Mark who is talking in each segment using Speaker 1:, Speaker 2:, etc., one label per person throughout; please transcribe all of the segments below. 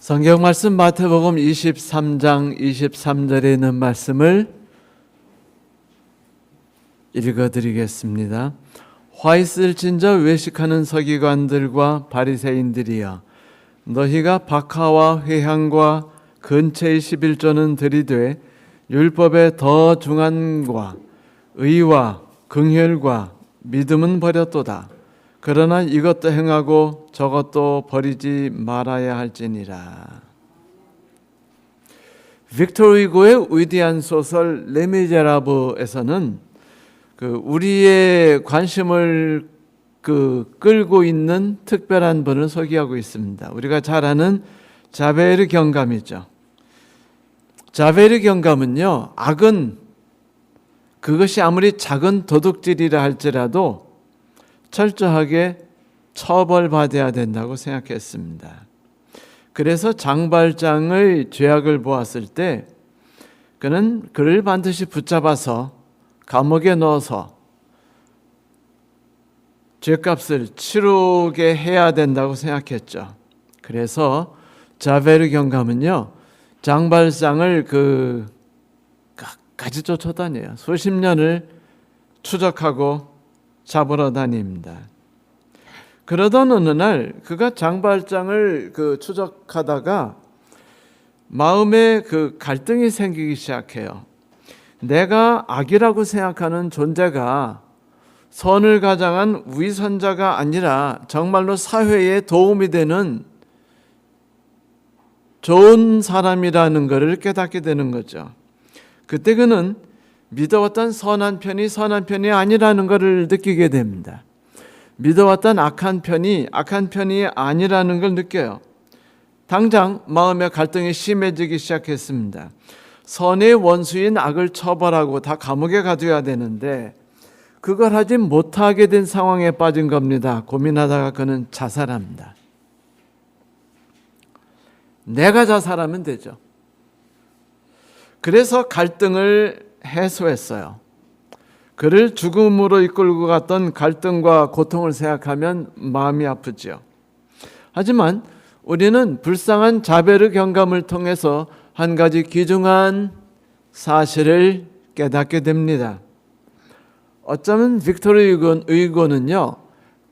Speaker 1: 성경 말씀 마태복음 23장 23절에 있는 말씀을 읽어드리겠습니다. 화 있을진저 외식하는 서기관들과 바리새인들이여, 너희가 박하와 회향과 근처의 11조는 들이되 율법의 더 중한과 의와 긍휼과 믿음은 버렸도다. 그러나 이것도 행하고 저것도 버리지 말아야 할지니라. 빅토르 후고의 위대한 소설 레미제라블에서는 우리의 관심을 끌고 있는 특별한 분을 소개하고 있습니다. 우리가 잘 아는 자베르 경감이죠. 자베르 경감은요, 악은 그것이 아무리 작은 도둑질이라 할지라도 철저하게 처벌받아야 된다고 생각했습니다. 그래서 장발장의 죄악을 보았을 때 그는 그를 반드시 붙잡아서 감옥에 넣어서 죄값을 치르게 해야 된다고 생각했죠. 그래서 자베르 경감은요, 장발장을 끝까지 쫓아다녀요. 수십 년을 추적하고 잡으러 다닙니다. 그러던 어느 날 그가 장발장을 추적하다가 마음에 갈등이 생기기 시작해요. 내가 악이라고 생각하는 존재가 선을 가장한 위선자가 아니라 정말로 사회에 도움이 되는 좋은 사람이라는 것을 깨닫게 되는 거죠. 그때 그는 믿어왔던 선한 편이 아니라는 것을 느끼게 됩니다. 믿어왔던 악한 편이 아니라는 걸 느껴요. 당장 마음의 갈등이 심해지기 시작했습니다. 선의 원수인 악을 처벌하고 다 감옥에 가둬야 되는데 그걸 하지 못하게 된 상황에 빠진 겁니다. 고민하다가 그는 자살합니다. 내가 자살하면 되죠. 그래서 갈등을 해소했어요. 그를 죽음으로 이끌고 갔던 갈등과 고통을 생각하면 마음이 아프죠. 하지만 우리는 불쌍한 자베르 경감을 통해서 한 가지 귀중한 사실을 깨닫게 됩니다. 어쩌면 빅토르 후고는요,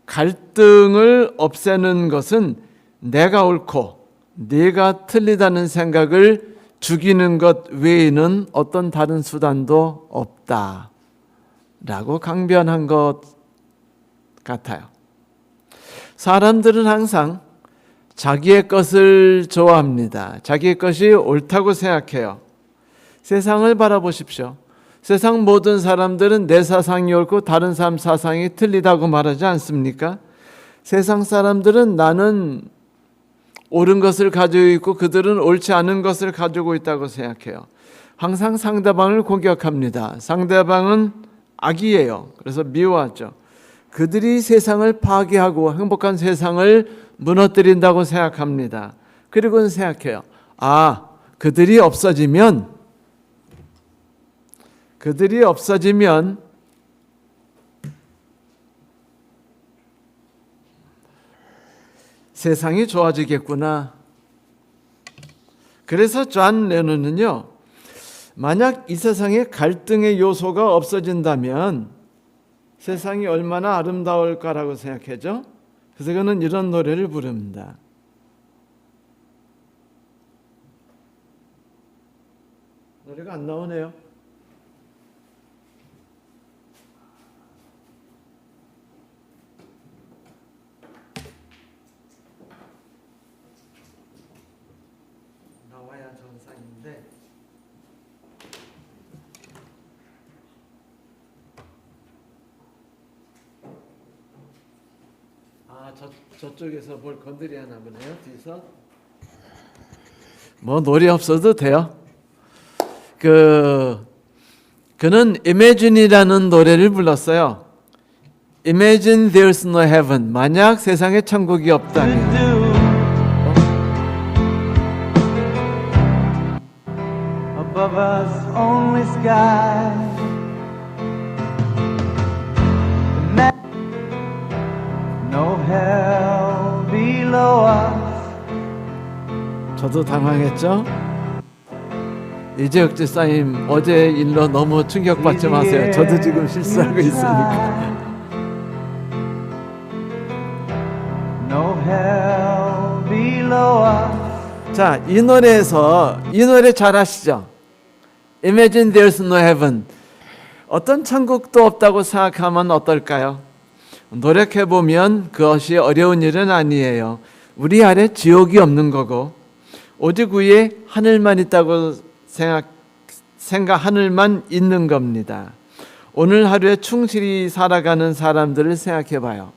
Speaker 1: 갈등을 없애는 것은 내가 옳고 네가 틀리다는 생각을 죽이는 것 외에는 어떤 다른 수단도 없다라고 강변한 것 같아요. 사람들은 항상 자기의 것을 좋아합니다. 자기의 것이 옳다고 생각해요. 세상을 바라보십시오. 세상 모든 사람들은 내 사상이 옳고 다른 사람 사상이 틀리다고 말하지 않습니까? 세상 사람들은 나는 옳은 것을 가지고 있고 그들은 옳지 않은 것을 가지고 있다고 생각해요. 항상 상대방을 공격합니다. 상대방은 악이에요. 그래서 미워하죠. 그들이 세상을 파괴하고 행복한 세상을 무너뜨린다고 생각합니다. 그리고는 생각해요. 그들이 없어지면 세상이 좋아지겠구나. 그래서 존 레논은요, 만약 이 세상에 갈등의 요소가 없어진다면 세상이 얼마나 아름다울까라고 생각하죠. 그래서 그는 이런 노래를 부릅니다. 노래가 안 나오네요. 나와야 정상인데. 저쪽에서 뭘 건드려야 하나 보네요. 뒤에서. 노래 없어도 돼요. 그는 Imagine이라는 노래를 불렀어요. Imagine there's no heaven. 만약 세상에 천국이 없다면. Above us only sky. No hell below us. 저도 당황했죠. 이재혁 집사님 어제 일로 너무 충격받지 마세요. 저도 지금 실수하고 있으니까. 자, 이 노래에서 이 노래 잘 아시죠? Imagine there's no heaven. 어떤 천국도 없다고 생각하면 어떨까요? 노력해보면 그것이 어려운 일은 아니에요. 우리 아래 지옥이 없는 거고 오직 위에 하늘만 있다고 생각 하늘만 있는 겁니다. 오늘 하루에 충실히 살아가는 사람들을 생각해봐요.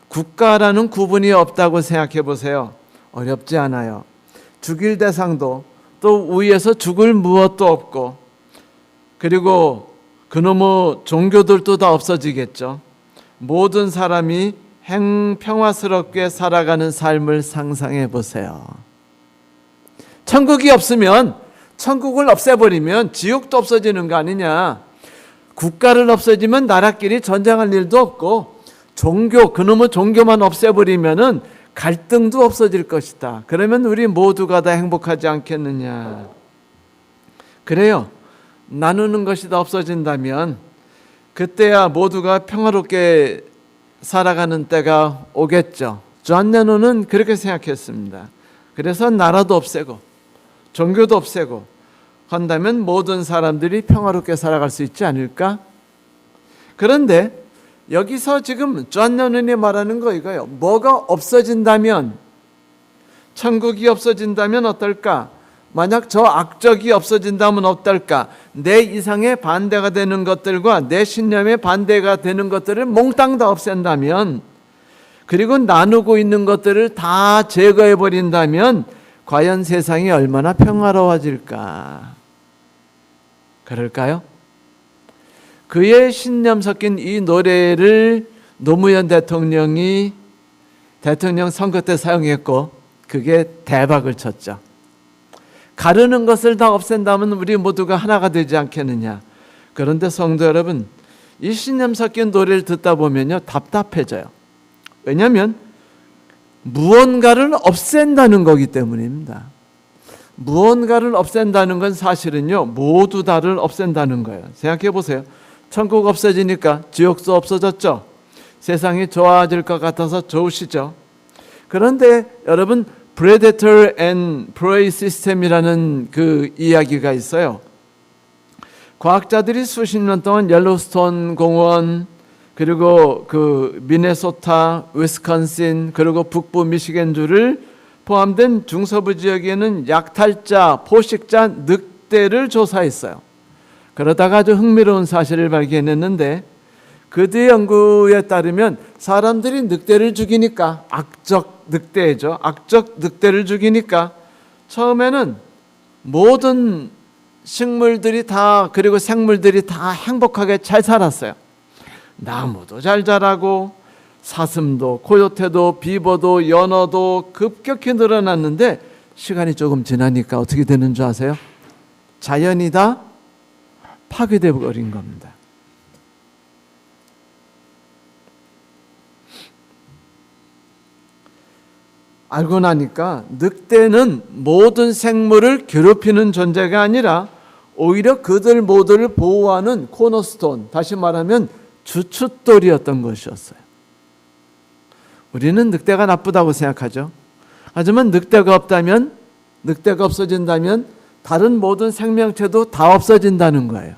Speaker 1: 국가라는 구분이 없다고 생각해보세요. 어렵지 않아요. 죽일 대상도 또 위에서 죽을 무엇도 없고 그리고 그놈의 종교들도 다 없어지겠죠. 모든 사람이 평화스럽게 살아가는 삶을 상상해 보세요. 천국이 없으면 천국을 없애버리면 지옥도 없어지는 거 아니냐. 국가를 없애지면 나라끼리 전쟁할 일도 없고 종교 그놈의 종교만 없애버리면은 갈등도 없어질 것이다. 그러면 우리 모두가 다 행복하지 않겠느냐. 그래요. 나누는 것이 다 없어진다면 그때야 모두가 평화롭게 살아가는 때가 오겠죠. 존 레논은 그렇게 생각했습니다. 그래서 나라도 없애고 종교도 없애고 한다면 모든 사람들이 평화롭게 살아갈 수 있지 않을까? 그런데 여기서 지금 존 레논이 말하는 거 이거예요. 뭐가 없어진다면, 천국이 없어진다면 어떨까? 만약 저 악적이 없어진다면 어떨까? 내 이상의 반대가 되는 것들과 내 신념의 반대가 되는 것들을 몽땅 다 없앤다면, 그리고 나누고 있는 것들을 다 제거해 버린다면 과연 세상이 얼마나 평화로워질까? 그럴까요? 그의 신념 섞인 이 노래를 노무현 대통령이 대통령 선거 때 사용했고 그게 대박을 쳤죠. 가르는 것을 다 없앤다면 우리 모두가 하나가 되지 않겠느냐. 그런데 성도 여러분, 이 신념 섞인 노래를 듣다 보면요 답답해져요. 왜냐하면 무언가를 없앤다는 거기 때문입니다. 무언가를 없앤다는 건 사실은요 모두 다를 없앤다는 거예요. 생각해 보세요. 천국 없어지니까 지옥도 없어졌죠. 세상이 좋아질 것 같아서 좋으시죠. 그런데 여러분 Predator and Prey System이라는 그 이야기가 있어요. 과학자들이 수십 년 동안 옐로스톤 공원 그리고 그 미네소타, 위스콘신 그리고 북부 미시간주를 포함된 중서부 지역에는 약탈자, 포식자, 늑대를 조사했어요. 그러다가 아주 흥미로운 사실을 발견했는데 그들의 연구에 따르면 사람들이 늑대를 죽이니까 악적 늑대죠. 악적 늑대를 죽이니까 처음에는 모든 식물들이 다 그리고 생물들이 다 행복하게 잘 살았어요. 나무도 잘 자라고 사슴도 코요테도 비버도 연어도 급격히 늘어났는데 시간이 조금 지나니까 어떻게 되는 줄 아세요? 자연이 다 파괴되어 버린 겁니다. 알고 나니까 늑대는 모든 생물을 괴롭히는 존재가 아니라 오히려 그들 모두를 보호하는 코너스톤, 다시 말하면 주춧돌이었던 것이었어요. 우리는 늑대가 나쁘다고 생각하죠. 하지만 늑대가 없어진다면 다른 모든 생명체도 다 없어진다는 거예요.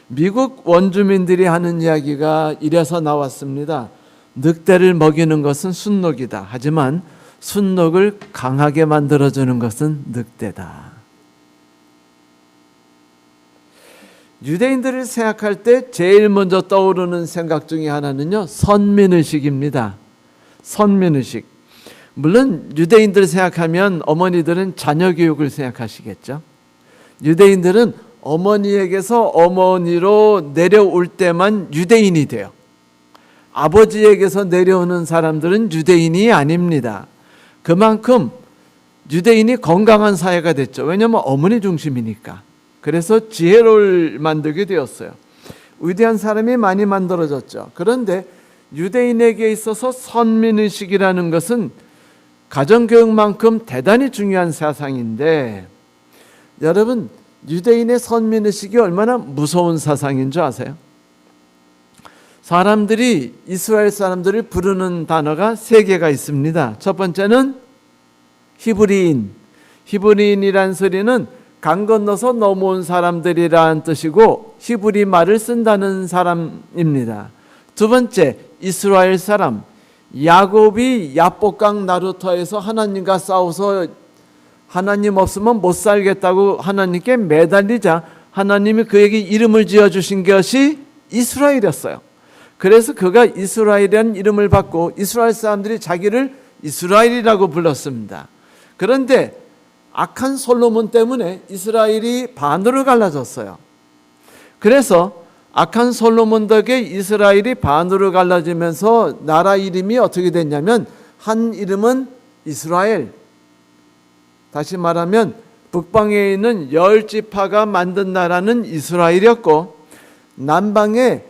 Speaker 1: 미국 원주민들이 하는 이야기가 이래서 나왔습니다. 늑대를 먹이는 것은 순록이다. 하지만 순록을 강하게 만들어주는 것은 늑대다. 유대인들을 생각할 때 제일 먼저 떠오르는 생각 중에 하나는요, 선민의식입니다. 선민의식. 물론 유대인들 생각하면 어머니들은 자녀 교육을 생각하시겠죠. 유대인들은 어머니에게서 어머니로 내려올 때만 유대인이 돼요. 아버지에게서 내려오는 사람들은 유대인이 아닙니다. 그만큼 유대인이 건강한 사회가 됐죠. 왜냐하면 어머니 중심이니까. 그래서 지혜를 만들게 되었어요. 위대한 사람이 많이 만들어졌죠. 그런데 유대인에게 있어서 선민의식이라는 것은 가정교육만큼 대단히 중요한 사상인데, 여러분 유대인의 선민의식이 얼마나 무서운 사상인 줄 아세요? 사람들이 이스라엘 사람들을 부르는 단어가 세 개가 있습니다. 첫 번째는 히브리인. 히브리인이란 소리는 강 건너서 넘어온 사람들이라는 뜻이고 히브리 말을 쓴다는 사람입니다. 두 번째, 이스라엘 사람. 야곱이 야복강 나루터에서 하나님과 싸워서 하나님 없으면 못 살겠다고 하나님께 매달리자 하나님이 그에게 이름을 지어주신 것이 이스라엘이었어요. 그래서 그가 이스라엘이라는 이름을 받고 이스라엘 사람들이 자기를 이스라엘이라고 불렀습니다. 그런데 악한 솔로몬 때문에 이스라엘이 반으로 갈라졌어요. 그래서 악한 솔로몬 덕에 이스라엘이 반으로 갈라지면서 나라 이름이 어떻게 됐냐면, 한 이름은 이스라엘, 다시 말하면 북방에 있는 10지파가 만든 나라는 이스라엘이었고, 남방에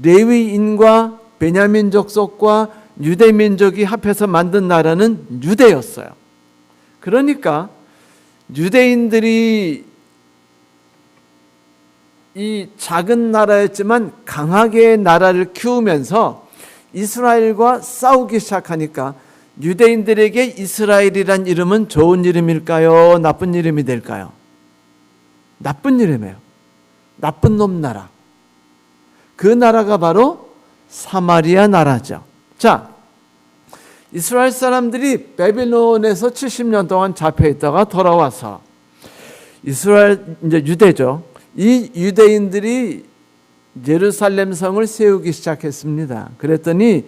Speaker 1: 레위인과 베냐민 족속과 유대 민족이 합해서 만든 나라는 유대였어요. 그러니까 유대인들이 이 작은 나라였지만 강하게 나라를 키우면서 이스라엘과 싸우기 시작하니까 유대인들에게 이스라엘이란 이름은 좋은 이름일까요? 나쁜 이름이 될까요? 나쁜 이름이에요. 나쁜 놈 나라. 그 나라가 바로 사마리아 나라죠. 자, 이스라엘 사람들이 바빌론에서 70년 동안 잡혀 있다가 돌아와서 이스라엘, 이제 유대죠. 이 유대인들이 예루살렘 성을 세우기 시작했습니다. 그랬더니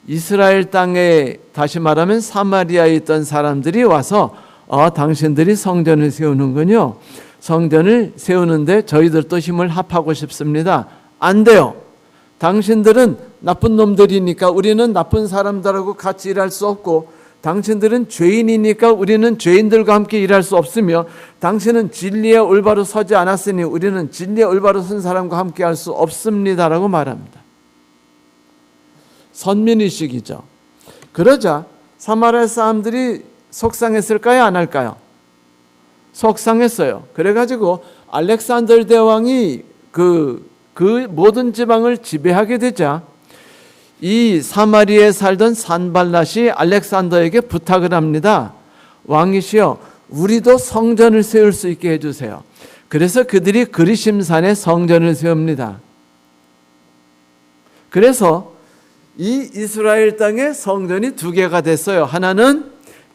Speaker 1: 이스라엘 땅에, 다시 말하면 사마리아에 있던 사람들이 와서 당신들이 성전을 세우는군요. 성전을 세우는데 저희들도 힘을 합하고 싶습니다. 안 돼요. 당신들은 나쁜 놈들이니까 우리는 나쁜 사람들하고 같이 일할 수 없고, 당신들은 죄인이니까 우리는 죄인들과 함께 일할 수 없으며, 당신은 진리에 올바로 서지 않았으니 우리는 진리에 올바로 선 사람과 함께 할 수 없습니다라고 말합니다. 선민의식이죠. 그러자 사마리아 사람들이 속상했을까요? 안 할까요? 속상했어요. 그래가지고 알렉산더 대왕이 그 모든 지방을 지배하게 되자 이 사마리아에 살던 산발랏이 알렉산더에게 부탁을 합니다. 왕이시여, 우리도 성전을 세울 수 있게 해주세요. 그래서 그들이 그리심산에 성전을 세웁니다. 그래서 이 이스라엘 땅에 성전이 두 개가 됐어요. 하나는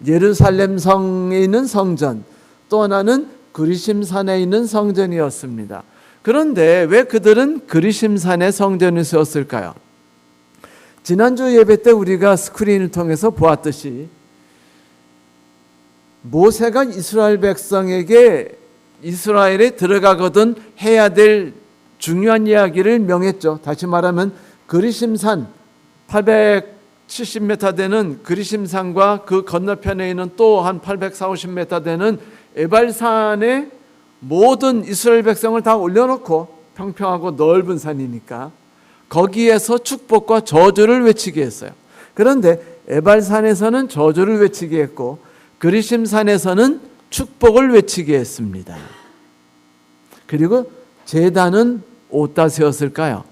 Speaker 1: 예루살렘 성에 있는 성전, 또 하나는 그리심산에 있는 성전이었습니다. 그런데 왜 그들은 그리심산에 성전을 세웠을까요? 지난주 예배 때 우리가 스크린을 통해서 보았듯이 모세가 이스라엘 백성에게 이스라엘에 들어가거든 해야 될 중요한 이야기를 명했죠. 다시 말하면 그리심산 870m 되는 그리심산과 그 건너편에 있는 또 한 840m 되는 에발산에 모든 이스라엘 백성을 다 올려놓고, 평평하고 넓은 산이니까 거기에서 축복과 저주를 외치게 했어요. 그런데 에발산에서는 저주를 외치게 했고 그리심산에서는 축복을 외치게 했습니다. 그리고 제단은 어디다 세웠을까요?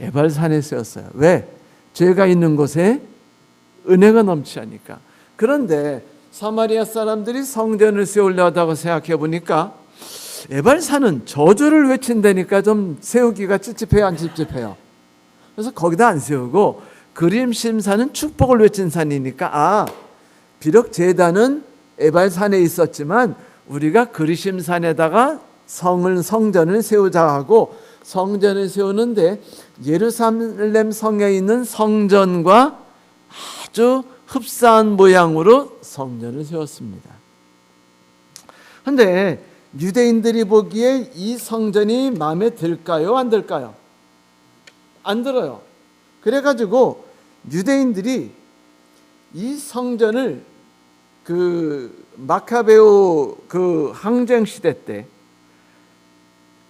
Speaker 1: 에발산에 세웠어요. 왜? 죄가 있는 곳에 은혜가 넘치니까. 그런데 사마리아 사람들이 성전을 세우려다고 생각해 보니까 에발산은 저주를 외친다니까 좀 세우기가 찝찝해요, 안 찝찝해요? 그래서 거기다 안 세우고 그리심산은 축복을 외친 산이니까 비록 제단은 에발산에 있었지만 우리가 그리심산에다가 성전을 세우자 하고 성전을 세우는데 예루살렘 성에 있는 성전과 아주 흡사한 모양으로 성전을 세웠습니다. 그런데 유대인들이 보기에 이 성전이 마음에 들까요? 안 들까요? 안 들어요. 그래가지고 유대인들이 이 성전을 마카베오 항쟁 시대 때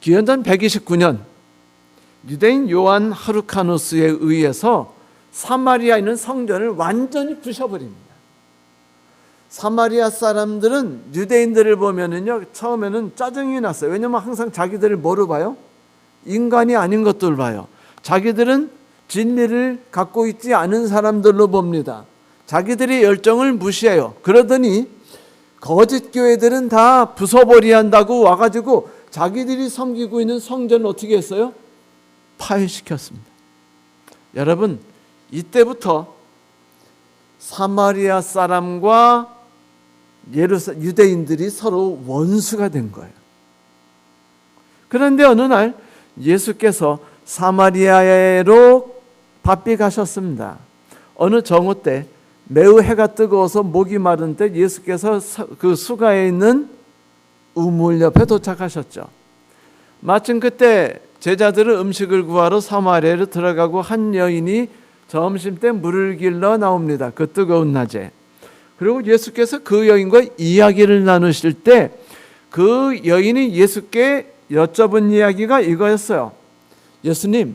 Speaker 1: 기원전 129년 유대인 요한 하르카누스에 의해서 사마리아에 있는 성전을 완전히 부셔버립니다. 사마리아 사람들은 유대인들을 보면은요, 처음에는 짜증이 났어요. 왜냐면 항상 자기들을 뭐로 봐요? 인간이 아닌 것들 봐요. 자기들은 진리를 갖고 있지 않은 사람들로 봅니다. 자기들의 열정을 무시해요. 그러더니 거짓 교회들은 다 부숴버려야 한다고 와가지고 자기들이 섬기고 있는 성전을 어떻게 했어요? 파괴시켰습니다. 여러분, 이때부터 사마리아 사람과 유대인들이 서로 원수가 된 거예요. 그런데 어느 날 예수께서 사마리아로 바삐 가셨습니다. 어느 정오 때 매우 해가 뜨거워서 목이 마른 때 예수께서 그 수가에 있는 우물 옆에 도착하셨죠. 마침 그때 제자들은 음식을 구하러 사마리아로 들어가고 한 여인이 점심때 물을 길러 나옵니다. 그 뜨거운 낮에. 그리고 예수께서 그 여인과 이야기를 나누실 때 그 여인이 예수께 여쭤본 이야기가 이거였어요. 예수님,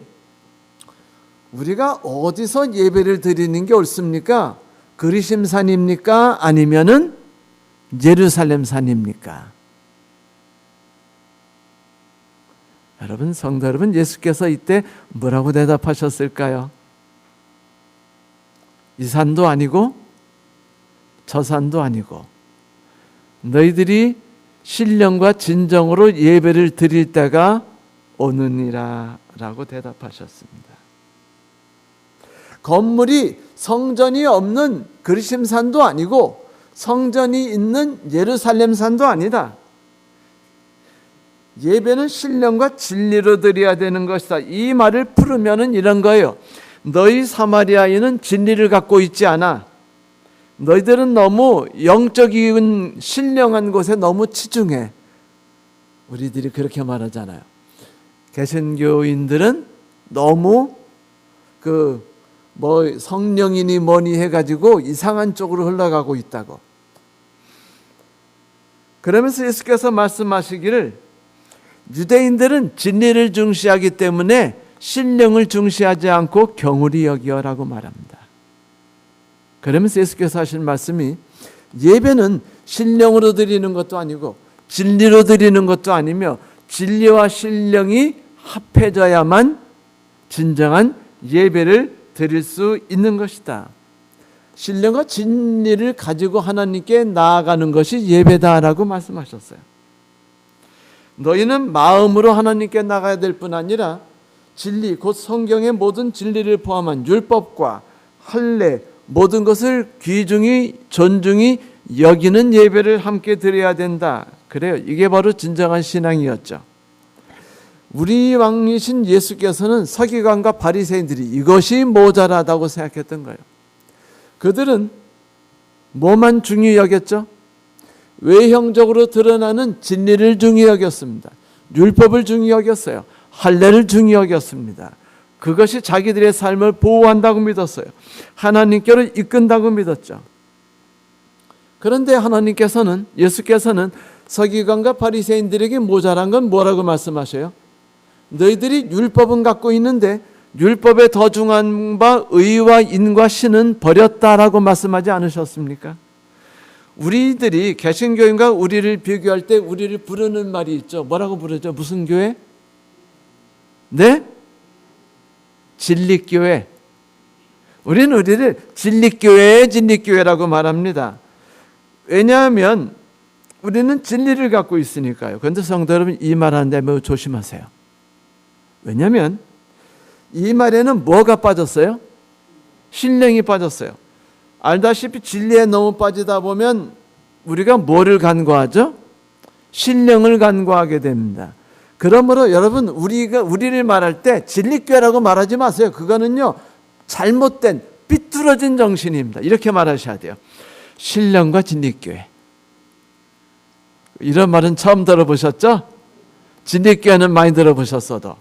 Speaker 1: 우리가 어디서 예배를 드리는 게 옳습니까? 그리심산입니까? 아니면은 예루살렘산입니까? 여러분, 성도 여러분, 예수께서 이때 뭐라고 대답하셨을까요? 이 산도 아니고 저 산도 아니고 너희들이 신령과 진정으로 예배를 드릴 때가 오느니라 라고 대답하셨습니다. 건물이 성전이 없는 그리심산도 아니고 성전이 있는 예루살렘산도 아니다. 예배는 신령과 진리로 드려야 되는 것이다. 이 말을 풀으면은 이런 거예요. 너희 사마리아인은 진리를 갖고 있지 않아. 너희들은 너무 영적인 신령한 곳에 너무 치중해. 우리들이 그렇게 말하잖아요. 개신교인들은 너무 성령이니 뭐니 해가지고 이상한 쪽으로 흘러가고 있다고. 그러면서 예수께서 말씀하시기를 유대인들은 진리를 중시하기 때문에 신령을 중시하지 않고 경홀히 여기어라고 말합니다. 그러면서 예수께서 하신 말씀이 예배는 신령으로 드리는 것도 아니고 진리로 드리는 것도 아니며 진리와 신령이 합해져야만 진정한 예배를 드릴 수 있는 것이다. 신령과 진리를 가지고 하나님께 나아가는 것이 예배다라고 말씀하셨어요. 너희는 마음으로 하나님께 나가야 될 뿐 아니라 진리, 곧 성경의 모든 진리를 포함한 율법과 할례, 모든 것을 귀중히 존중히 여기는 예배를 함께 드려야 된다. 그래요. 이게 바로 진정한 신앙이었죠. 우리 왕이신 예수께서는 서기관과 바리새인들이 이것이 모자라다고 생각했던 거예요. 그들은 뭐만 중요히 여겼죠? 외형적으로 드러나는 진리를 중요히 여겼습니다. 율법을 중요히 여겼어요. 할례를 중요히 여겼습니다. 그것이 자기들의 삶을 보호한다고 믿었어요. 하나님께로 이끈다고 믿었죠. 그런데 예수께서는 서기관과 바리새인들에게 모자란 건 뭐라고 말씀하셔요? 너희들이 율법은 갖고 있는데 율법에 더 중한 바 의와 인과 신은 버렸다라고 말씀하지 않으셨습니까? 우리들이 개신교인과 우리를 비교할 때 우리를 부르는 말이 있죠. 뭐라고 부르죠? 무슨 교회? 네? 진리교회. 우리는 우리를 진리교회라고 말합니다. 왜냐하면 우리는 진리를 갖고 있으니까요. 그런데 성도 여러분, 이 말 하는데 매우 조심하세요. 왜냐하면 이 말에는 뭐가 빠졌어요? 신령이 빠졌어요. 알다시피 진리에 너무 빠지다 보면 우리가 뭐를 간과하죠? 신령을 간과하게 됩니다. 그러므로 여러분, 우리를 말할 때 진리교회라고 말하지 마세요. 그거는요, 잘못된 삐뚤어진 정신입니다. 이렇게 말하셔야 돼요. 신령과 진리교회. 이런 말은 처음 들어보셨죠? 진리교회는 많이 들어보셨어도.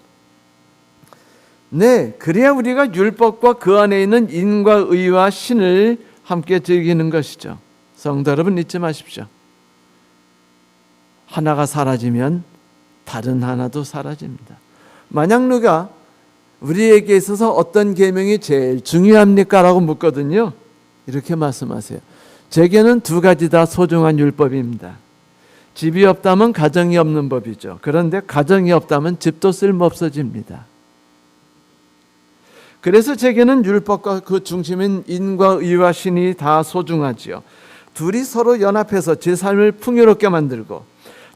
Speaker 1: 네, 그래야 우리가 율법과 그 안에 있는 인과 의와 신을 함께 즐기는 것이죠. 성도 여러분, 잊지 마십시오. 하나가 사라지면 다른 하나도 사라집니다. 만약 누가 우리에게 있어서 어떤 계명이 제일 중요합니까? 라고 묻거든요. 이렇게 말씀하세요. 제게는 두 가지 다 소중한 율법입니다. 집이 없다면 가정이 없는 법이죠. 그런데 가정이 없다면 집도 쓸모없어집니다. 그래서 제게는 율법과 그 중심인 인과 의와 신이 다 소중하지요. 둘이 서로 연합해서 제 삶을 풍요롭게 만들고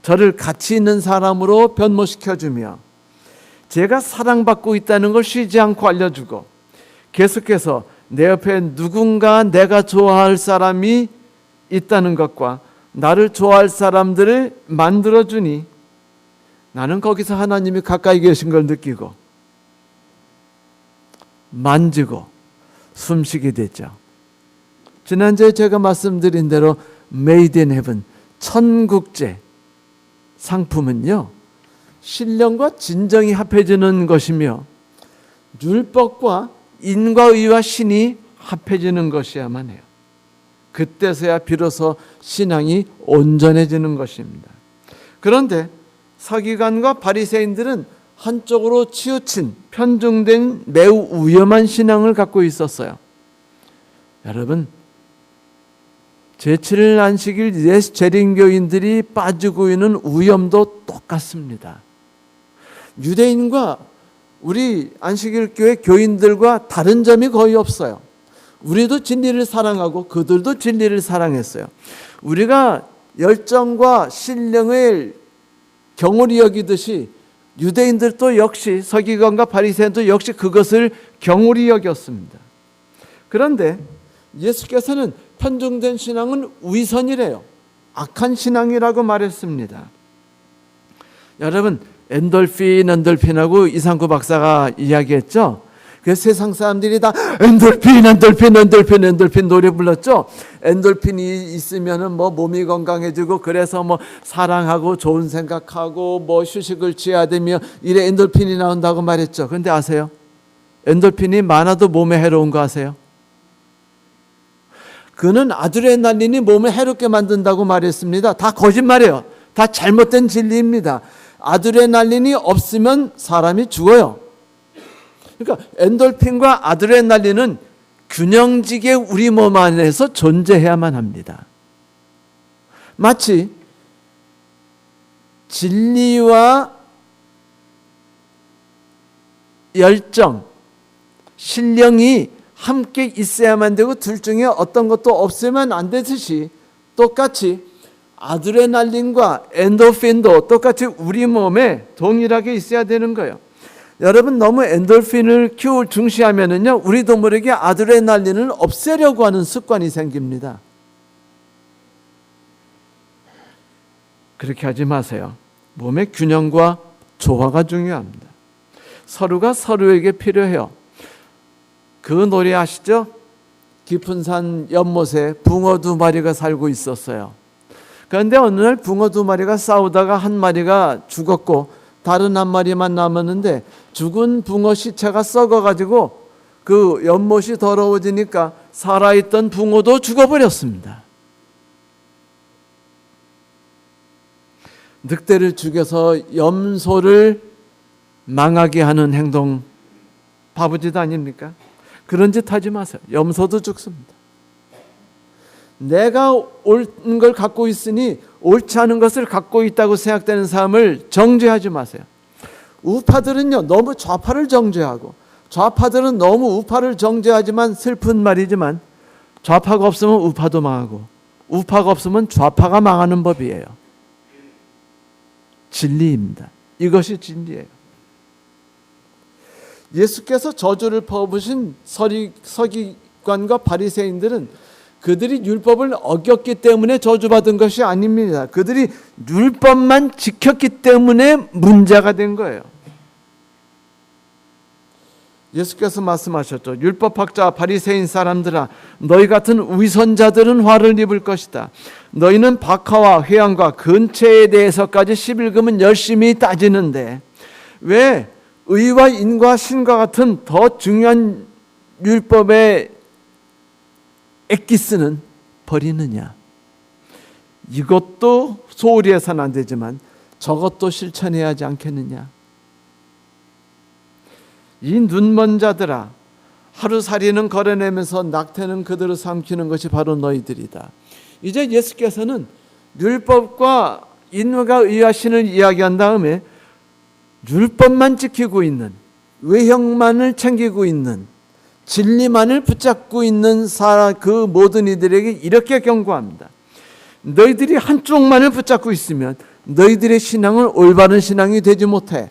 Speaker 1: 저를 가치 있는 사람으로 변모시켜주며 제가 사랑받고 있다는 걸 쉬지 않고 알려주고 계속해서 내 옆에 누군가 내가 좋아할 사람이 있다는 것과 나를 좋아할 사람들을 만들어주니 나는 거기서 하나님이 가까이 계신 걸 느끼고 만지고 숨쉬게 되죠. 지난주에 제가 말씀드린 대로 Made in Heaven, 천국제 상품은요, 신령과 진정이 합해지는 것이며 율법과 인과 의와 신이 합해지는 것이야만 해요. 그때서야 비로소 신앙이 온전해지는 것입니다. 그런데 서기관과 바리새인들은 한쪽으로 치우친 편중된 매우 위험한 신앙을 갖고 있었어요. 여러분, 제7일 안식일 재림교인들이 빠지고 있는 위험도 똑같습니다. 유대인과 우리 안식일 교회 교인들과 다른 점이 거의 없어요. 우리도 진리를 사랑하고 그들도 진리를 사랑했어요. 우리가 열정과 신령을 경홀히 여기듯이 유대인들도 역시 서기관과 바리새인도 역시 그것을 경홀히 여겼습니다. 그런데 예수께서는 편중된 신앙은 위선이래요. 악한 신앙이라고 말했습니다. 여러분, 엔돌핀하고 이상구 박사가 이야기했죠. 그래서 세상 사람들이 다 엔돌핀 노래 불렀죠. 엔돌핀이 있으면은 뭐 몸이 건강해지고 그래서 뭐 사랑하고 좋은 생각하고 뭐 휴식을 취해야 되며 이래 엔돌핀이 나온다고 말했죠. 그런데 아세요? 엔돌핀이 많아도 몸에 해로운 거 아세요? 그는 아드레날린이 몸을 해롭게 만든다고 말했습니다. 다 거짓말이에요. 다 잘못된 진리입니다. 아드레날린이 없으면 사람이 죽어요. 그러니까 엔돌핀과 아드레날린은 균형지게 우리 몸 안에서 존재해야만 합니다. 마치 진리와 열정, 신령이 함께 있어야만 되고 둘 중에 어떤 것도 없으면 안 되듯이 똑같이 아드레날린과 엔도핀도 똑같이 우리 몸에 동일하게 있어야 되는 거예요. 여러분, 너무 엔돌핀을 중시하면은요, 우리도 모르게 아드레날린을 없애려고 하는 습관이 생깁니다. 그렇게 하지 마세요. 몸의 균형과 조화가 중요합니다. 서로가 서로에게 필요해요. 그 노래 아시죠? 깊은 산 연못에 붕어 두 마리가 살고 있었어요. 그런데 어느 날 붕어 두 마리가 싸우다가 한 마리가 죽었고 다른 한 마리만 남았는데 죽은 붕어 시체가 썩어가지고 그 연못이 더러워지니까 살아있던 붕어도 죽어버렸습니다. 늑대를 죽여서 염소를 망하게 하는 행동 바보짓 아닙니까? 그런 짓 하지 마세요. 염소도 죽습니다. 내가 옳은 걸 갖고 있으니 옳지 않은 것을 갖고 있다고 생각되는 사람을 정죄하지 마세요. 우파들은요, 너무 좌파를 정죄하고 좌파들은 너무 우파를 정죄하지만 슬픈 말이지만 좌파가 없으면 우파도 망하고 우파가 없으면 좌파가 망하는 법이에요. 진리입니다. 이것이 진리예요. 예수께서 저주를 퍼부으신 서기관과 바리새인들은 그들이 율법을 어겼기 때문에 저주받은 것이 아닙니다. 그들이 율법만 지켰기 때문에 문제가 된 거예요. 예수께서 말씀하셨죠. 율법학자 바리새인 사람들아, 너희 같은 위선자들은 화를 입을 것이다. 너희는 박하와 회양과 근처에 대해서까지 11금은 열심히 따지는데 왜 의와 인과 신과 같은 더 중요한 율법의 엑기스는 버리느냐? 이것도 소홀히 해서는 안 되지만 저것도 실천해야 하지 않겠느냐? 이 눈먼 자들아, 하루살이는 걸어내면서 낙태는 그대로 삼키는 것이 바로 너희들이다. 이제 예수께서는 율법과 인과 의하신을 이야기한 다음에 율법만 지키고 있는, 외형만을 챙기고 있는, 진리만을 붙잡고 있는 그 모든 이들에게 이렇게 경고합니다. 너희들이 한쪽만을 붙잡고 있으면 너희들의 신앙은 올바른 신앙이 되지 못해.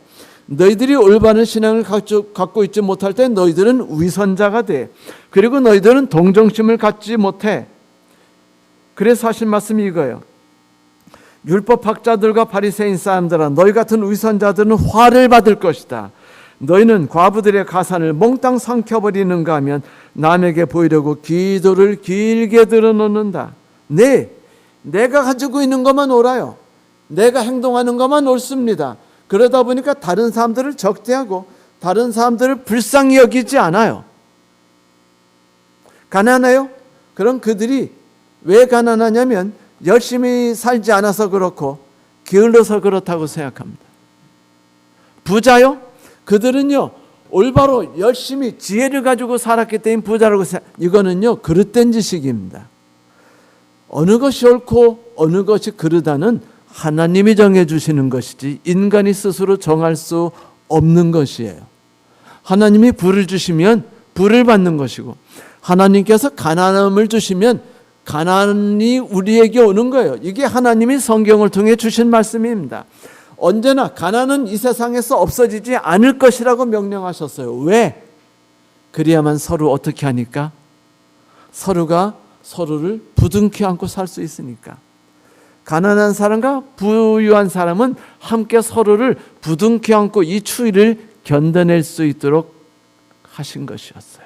Speaker 1: 너희들이 올바른 신앙을 갖고 있지 못할 때 너희들은 위선자가 돼. 그리고 너희들은 동정심을 갖지 못해. 그래서 하신 말씀이 이거예요. 율법학자들과 바리새인 사람들아, 너희 같은 위선자들은 화를 받을 것이다. 너희는 과부들의 가산을 몽땅 삼켜버리는가 하면 남에게 보이려고 기도를 길게 들어놓는다. 내가 가지고 있는 것만 옳아요. 내가 행동하는 것만 옳습니다. 그러다 보니까 다른 사람들을 적대하고 다른 사람들을 불쌍히 여기지 않아요. 가난해요? 그럼 그들이 왜 가난하냐면 열심히 살지 않아서 그렇고 게을러서 그렇다고 생각합니다. 부자요? 그들은요 올바로 열심히 지혜를 가지고 살았기 때문에 부자라고 이거는요 그릇된 지식입니다. 어느 것이 옳고 어느 것이 그르다는 하나님이 정해주시는 것이지 인간이 스스로 정할 수 없는 것이에요. 하나님이 불을 주시면 불을 받는 것이고 하나님께서 가난함을 주시면 가난이 우리에게 오는 거예요. 이게 하나님이 성경을 통해 주신 말씀입니다. 언제나 가난은 이 세상에서 없어지지 않을 것이라고 명령하셨어요. 왜? 그래야만 서로 어떻게 하니까? 서로가 서로를 부둥켜 안고 살 수 있으니까. 가난한 사람과 부유한 사람은 함께 서로를 부둥켜 안고 이 추위를 견뎌낼 수 있도록 하신 것이었어요.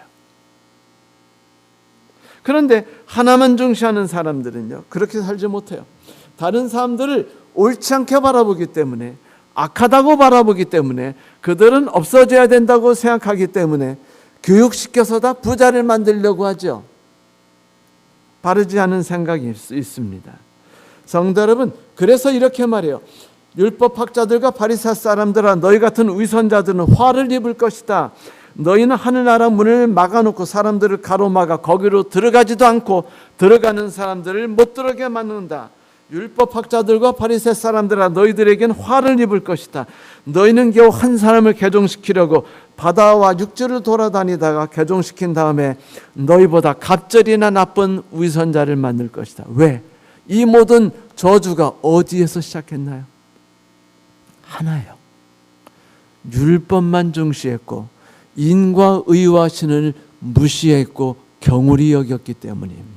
Speaker 1: 그런데 하나만 중시하는 사람들은요 그렇게 살지 못해요. 다른 사람들을 옳지 않게 바라보기 때문에, 악하다고 바라보기 때문에, 그들은 없어져야 된다고 생각하기 때문에 교육시켜서 다 부자를 만들려고 하죠. 바르지 않은 생각이 있습니다. 성도 여러분, 그래서 이렇게 말해요. 율법학자들과 바리새 사람들아, 너희 같은 위선자들은 화를 입을 것이다. 너희는 하늘나라 문을 막아놓고 사람들을 가로막아 거기로 들어가지도 않고 들어가는 사람들을 못 들어게 만든다. 율법학자들과 바리새 사람들아, 너희들에겐 화를 입을 것이다. 너희는 겨우 한 사람을 개종시키려고 바다와 육지를 돌아다니다가 개종시킨 다음에 너희보다 갑절이나 나쁜 위선자를 만들 것이다. 왜? 이 모든 저주가 어디에서 시작했나요? 하나예요. 율법만 중시했고 인과 의와 신을 무시했고 경홀히 여겼기 때문입니다.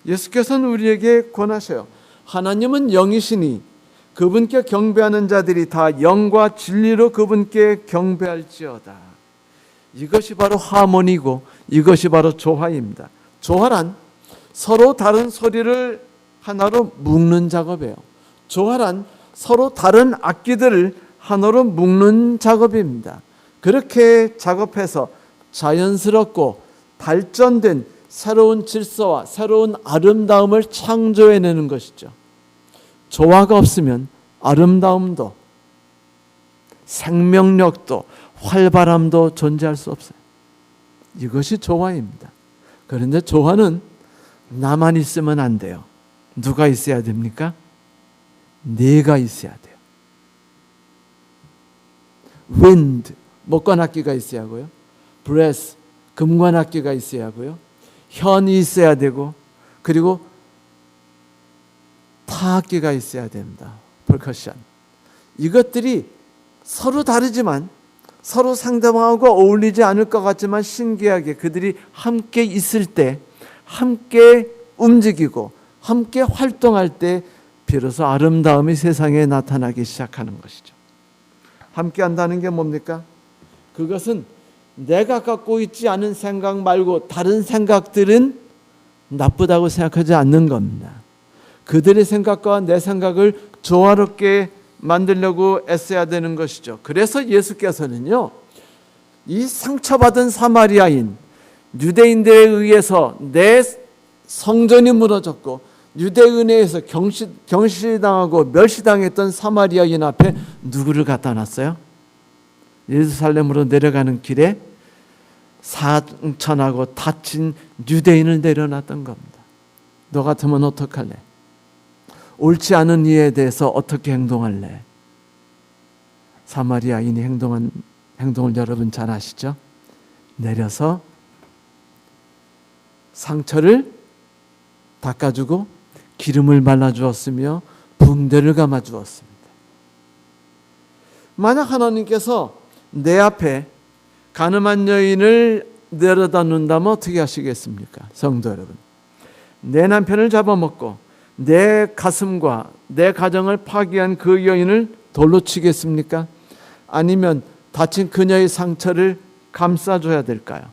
Speaker 1: 예수께서는 우리에게 권하셔요. 하나님은 영이시니 그분께 경배하는 자들이 다 영과 진리로 그분께 경배할지어다. 이것이 바로 하모니고 이것이 바로 조화입니다. 조화란 서로 다른 소리를 하나로 묶는 작업이에요. 조화란 서로 다른 악기들을 하나로 묶는 작업입니다. 그렇게 작업해서 자연스럽고 발전된 새로운 질서와 새로운 아름다움을 창조해내는 것이죠. 조화가 없으면 아름다움도 생명력도 활발함도 존재할 수 없어요. 이것이 조화입니다. 그런데 조화는 나만 있으면 안 돼요. 누가 있어야 됩니까? 내가 있어야 돼요. wind, 목관악기가 있어야 하고요. breath, 금관악기가 있어야 하고요. 현이 있어야 되고, 그리고 타악기가 있어야 됩니다. percussion. 이것들이 서로 다르지만 서로 상대방하고 어울리지 않을 것 같지만 신기하게 그들이 함께 있을 때, 함께 움직이고 함께 활동할 때 비로소 아름다움이 세상에 나타나기 시작하는 것이죠. 함께 한다는 게 뭡니까? 그것은 내가 갖고 있지 않은 생각 말고 다른 생각들은 나쁘다고 생각하지 않는 겁니다. 그들의 생각과 내 생각을 조화롭게 만들려고 애써야 되는 것이죠. 그래서 예수께서는요, 이 상처받은 사마리아인, 유대인들에 의해서 내 성전이 무너졌고 유대은혜에서 경시당하고 멸시당했던 사마리아인 앞에 누구를 갖다 놨어요? 예루살렘으로 내려가는 길에 상처나고 다친 유대인을 내려놨던 겁니다. 너 같으면 어떡할래? 옳지 않은 이에 대해서 어떻게 행동할래? 사마리아인이 행동한 행동을 여러분 잘 아시죠? 내려서 상처를 닦아주고 기름을 발라주었으며 붕대를 감아주었습니다. 만약 하나님께서 내 앞에 가늠한 여인을 내려다 놓는다면 어떻게 하시겠습니까? 성도 여러분, 내 남편을 잡아먹고 내 가슴과 내 가정을 파괴한 그 여인을 돌로 치겠습니까? 아니면 다친 그녀의 상처를 감싸줘야 될까요?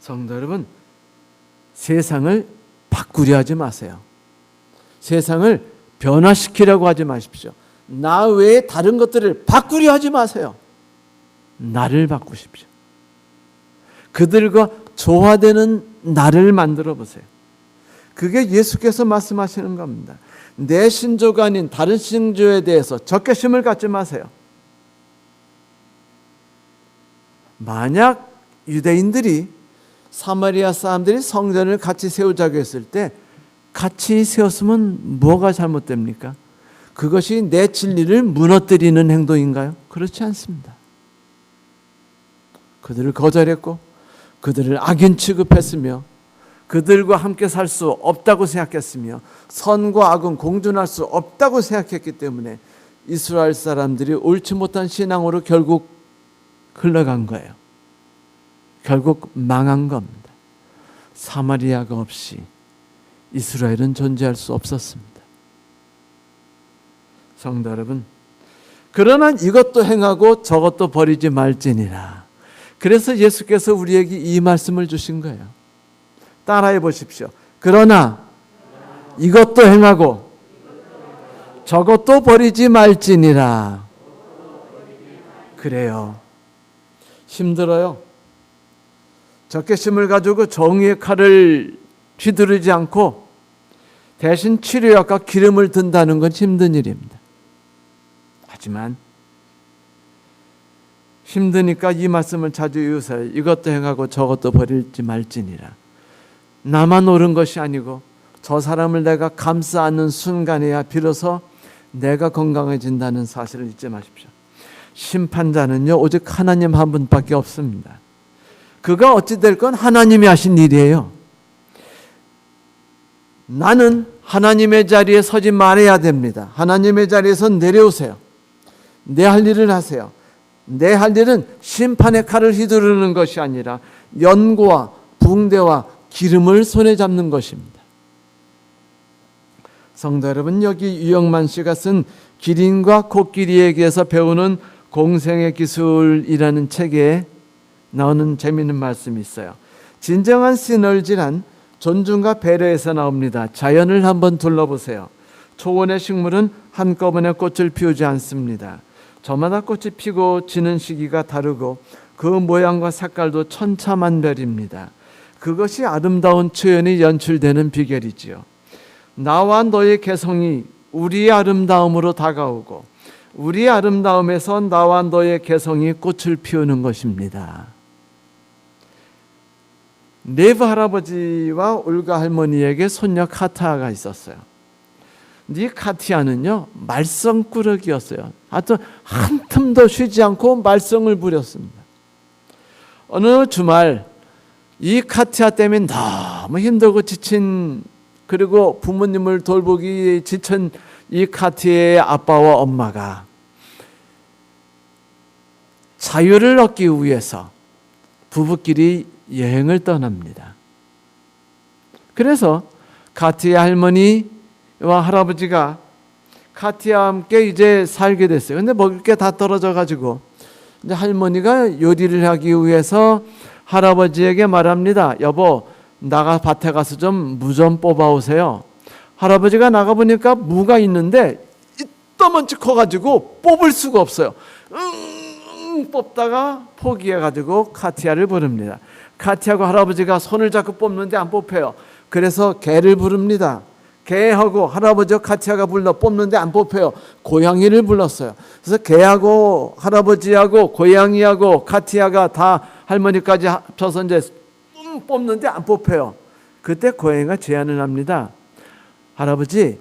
Speaker 1: 성도 여러분, 세상을 바꾸려 하지 마세요. 세상을 변화시키려고 하지 마십시오. 나 외에 다른 것들을 바꾸려 하지 마세요. 나를 바꾸십시오. 그들과 조화되는 나를 만들어 보세요. 그게 예수께서 말씀하시는 겁니다. 내 신조가 아닌 다른 신조에 대해서 적개심을 갖지 마세요. 만약 유대인들이 사마리아 사람들이 성전을 같이 세우자고 했을 때 같이 세웠으면 뭐가 잘못됩니까? 그것이 내 진리를 무너뜨리는 행동인가요? 그렇지 않습니다. 그들을 거절했고 그들을 악인 취급했으며 그들과 함께 살 수 없다고 생각했으며 선과 악은 공존할 수 없다고 생각했기 때문에 이스라엘 사람들이 옳지 못한 신앙으로 결국 흘러간 거예요. 결국 망한 겁니다. 사마리아가 없이 이스라엘은 존재할 수 없었습니다. 성도 여러분, 그러나 이것도 행하고 저것도 버리지 말지니라. 그래서 예수께서 우리에게 이 말씀을 주신 거예요. 따라해 보십시오. 그러나 이것도 행하고 저것도 버리지 말지니라. 그래요. 힘들어요. 적개심을 가지고 정의의 칼을 휘두르지 않고 대신 치료약과 기름을 든다는 건 힘든 일입니다. 하지만 힘드니까 이 말씀을 자주 외우세요. 이것도 행하고 저것도 버리지 말지니라. 나만 옳은 것이 아니고 저 사람을 내가 감싸 안는 순간에야 비로소 내가 건강해진다는 사실을 잊지 마십시오. 심판자는요 오직 하나님 한 분밖에 없습니다. 그가 어찌 될 건 하나님이 하신 일이에요. 나는 하나님의 자리에 서지 말아야 됩니다. 하나님의 자리에서 내려오세요. 내 할 일을 하세요. 내 할 일은 심판의 칼을 휘두르는 것이 아니라 연고와 붕대와 기름을 손에 잡는 것입니다. 성도 여러분, 여기 유영만 씨가 쓴 기린과 코끼리에게서 배우는 공생의 기술이라는 책에 나오는 재미있는 말씀이 있어요. 진정한 시너지란 존중과 배려에서 나옵니다. 자연을 한번 둘러보세요. 초원의 식물은 한꺼번에 꽃을 피우지 않습니다. 저마다 꽃이 피고 지는 시기가 다르고 그 모양과 색깔도 천차만별입니다. 그것이 아름다운 초연이 연출되는 비결이지요. 나와 너의 개성이 우리의 아름다움으로 다가오고 우리의 아름다움에서 나와 너의 개성이 꽃을 피우는 것입니다. 네브 할아버지와 올가 할머니에게 손녀 카티아가 있었어요. 이 카티아는요 말썽꾸러기였어요. 하여튼 한 틈도 쉬지 않고 말썽을 부렸습니다. 어느 주말 이 카티아 때문에 너무 힘들고 지친, 그리고 부모님을 돌보기 지친 이 카티아의 아빠와 엄마가 자유를 얻기 위해서 부부끼리 여행을 떠납니다. 그래서 카티아 할머니와 할아버지가 카티아와 함께 이제 살게 됐어요. 근데 먹을 게 다 떨어져 가지고 이제 할머니가 요리를 하기 위해서 할아버지에게 말합니다. 여보, 나가 밭에 가서 좀 무 좀 뽑아오세요. 할아버지가 나가보니까 무가 있는데 이따만치 커가지고 뽑을 수가 없어요. 뽑다가 포기해가지고 카티아를 부릅니다. 카티아가 할아버지가 손을 잡고 뽑는데 안 뽑혀요. 그래서 개를 부릅니다. 개하고 할아버지와 카티아가 불러 뽑는데 안 뽑혀요. 고양이를 불렀어요. 그래서 개하고 할아버지하고 고양이하고 카티아가 다 할머니까지 합쳐서 이제 뽑는데 안 뽑혀요. 그때 고양이가 제안을 합니다. 할아버지,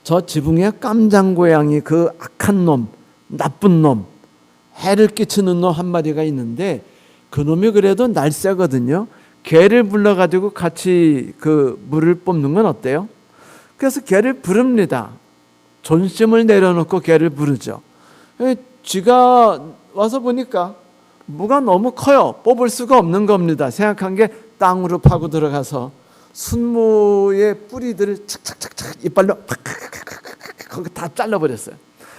Speaker 1: 저 지붕에 깜장 고양이, 그 악한 놈, 나쁜 놈, 해를 끼치는 놈 한 마리가 있는데 그 놈이 그래도 날쌔거든요. 개를 불러가지고 같이 그 물을 뽑는 건 어때요? 그래서 개를 부릅니다. 존심을 내려놓고 개를 부르죠. 쥐가 와서 보니까 무가 너무 커요. 뽑을 수가 없는 겁니다. 생각한 게 땅으로 파고 들어가서 순무의 뿌리들을 착착착착 이빨로 거기 다 잘라버렸어요.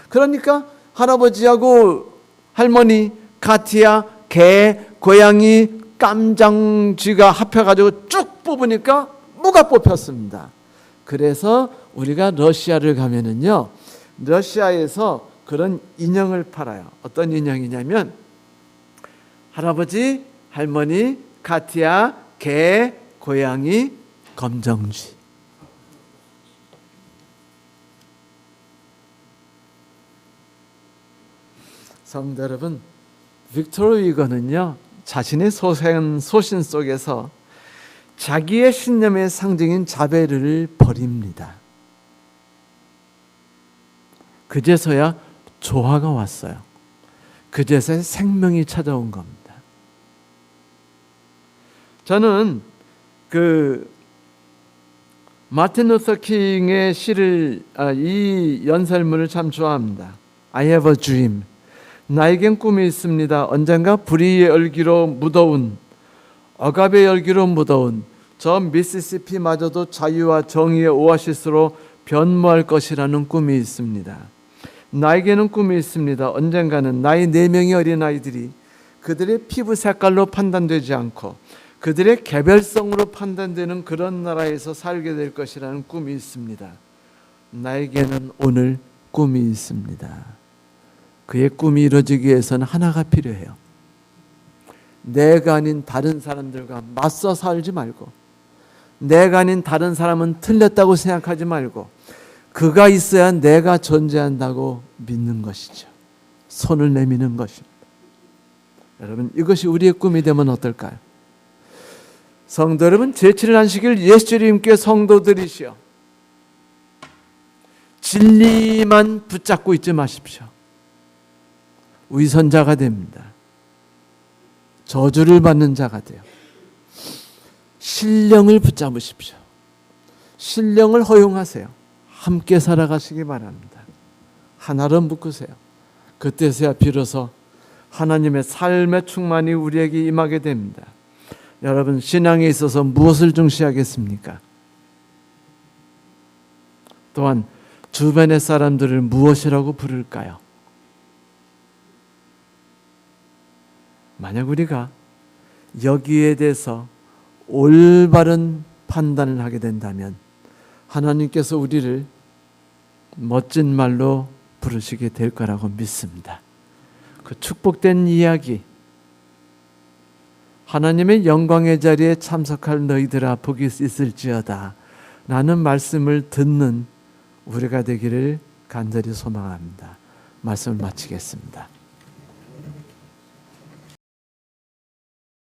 Speaker 1: 그러니까 할아버지하고 할머니, 카티아, 개, 고양이, 깜장쥐가 합해가지고 쭉 뽑으니까 무가 뽑혔습니다. 그래서 우리가 러시아를 가면은요, 러시아에서 그런 인형을 팔아요. 어떤 인형이냐면 할아버지, 할머니, 카티아, 개, 고양이, 검정쥐. 성도 여러분, 빅토르 위거는요, 자신의 소신 속에서 자기의 신념의 상징인 자베르를 버립니다. 그제서야 조화가 왔어요. 그제서야 생명이 찾아온 겁니다. 저는 마틴 루터 킹의 시를, 이 연설문을 참 좋아합니다. I have a dream. 나에겐 꿈이 있습니다. 언젠가 불의의 열기로 무더운, 억압의 열기로 무더운 저 미시시피마저도 자유와 정의의 오아시스로 변모할 것이라는 꿈이 있습니다. 나에게는 꿈이 있습니다. 언젠가는 나의 4명의 어린아이들이 그들의 피부 색깔로 판단되지 않고 그들의 개별성으로 판단되는 그런 나라에서 살게 될 것이라는 꿈이 있습니다. 나에게는 오늘 꿈이 있습니다. 그의 꿈이 이루어지기 위해서는 하나가 필요해요. 내가 아닌 다른 사람들과 맞서 살지 말고, 내가 아닌 다른 사람은 틀렸다고 생각하지 말고, 그가 있어야 내가 존재한다고 믿는 것이죠. 손을 내미는 것입니다. 여러분, 이것이 우리의 꿈이 되면 어떨까요? 성도 여러분, 제7일 안식일 예수님께 성도들이시여 진리만 붙잡고 있지 마십시오. 위선자가 됩니다. 저주를 받는 자가 돼요. 신령을 붙잡으십시오. 신령을 허용하세요. 함께 살아가시기 바랍니다. 하나로 묶으세요. 그때서야 비로소 하나님의 삶의 충만이 우리에게 임하게 됩니다. 여러분, 신앙에 있어서 무엇을 중시하겠습니까? 또한 주변의 사람들을 무엇이라고 부를까요? 만약 우리가 여기에 대해서 올바른 판단을 하게 된다면 하나님께서 우리를 멋진 말로 부르시게 될 거라고 믿습니다. 그 축복된 이야기, 하나님의 영광의 자리에 참석할 너희들아 복이 있을지어다 라는 말씀을 듣는 우리가 되기를 간절히 소망합니다. 말씀을 마치겠습니다.